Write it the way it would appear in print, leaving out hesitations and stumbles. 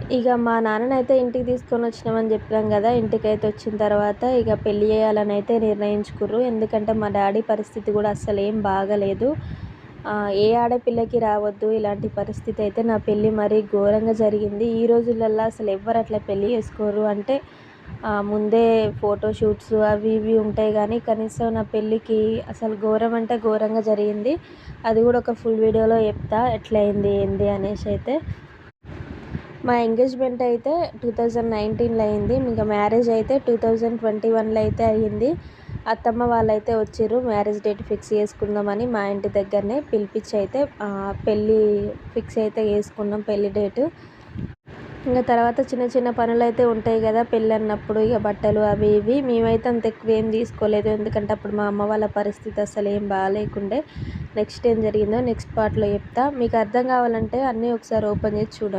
ఇక మా నాన్ననైతే ఇంటికి తీసుకొనొచ్చినామని చెప్పాం గదా! ఇంటికైతే వచ్చిన తర్వాత ఇక పెళ్లి చేయాలని అయితే నిర్ణయించుకుర్రు. ఎందుకంటే మా డ్యాడీ పరిస్థితి గూడా అస్సలేం బాగాలేదు. ఏ ఆడపిల్లకి రావద్దు ఇలాంటి పరిస్థితి అయితే. నా పెళ్లి మరీ ఘోరంగా జరిగింది. ఈ రోజులల్లో అసలు ఎవ్వరు అట్లా పెళ్లి చేసుకోరు. అంటే ముందే ఫోటో షూట్స్ అవి ఇవి ఉంటాయి గానీ, కనీసం నా పెళ్ళికి అసలు ఘోరం అంటే ఘోరంగా జరిగింది. అది గూడా ఒక ఫుల్ వీడియోలో చెప్తా ఎట్లయింది ఏంది అనేసైతే. మా ఎంగేజ్‌మెంట్ అయితే 2019లో అయింది. ఇంక మ్యారేజ్ అయితే 2021లో అయితే అయ్యింది. అత్తమ్మ వాళ్ళైతే వచ్చిర్రు మ్యారేజ్ డేట్ ఫిక్స్ చేసుకుందామని మా ఇంటి దగ్గరనే పిలిపిచ్చి అయితే పెళ్ళి ఫిక్స్ అయితే చేసుకున్నాం పెళ్లి డేటు. ఇంక తర్వాత చిన్న చిన్న పనులైతే ఉంటాయి గదా! పెళ్ళన్నప్పుడు ఇక బట్టలు అవి ఇవి. మేమైతే అంత ఎక్కువ ఏం తీసుకోలేదు. ఎందుకంటే అప్పుడు మా అమ్మ వాళ్ళ పరిస్థితి అసలేం బాలేకుండే. నెక్స్ట్ ఏం జరిగిందో నెక్స్ట్ పార్ట్‌లో చెప్తా. మీకు అర్థం కావాలంటే అన్నీ ఒకసారి ఓపెన్ చేసి చూడండి.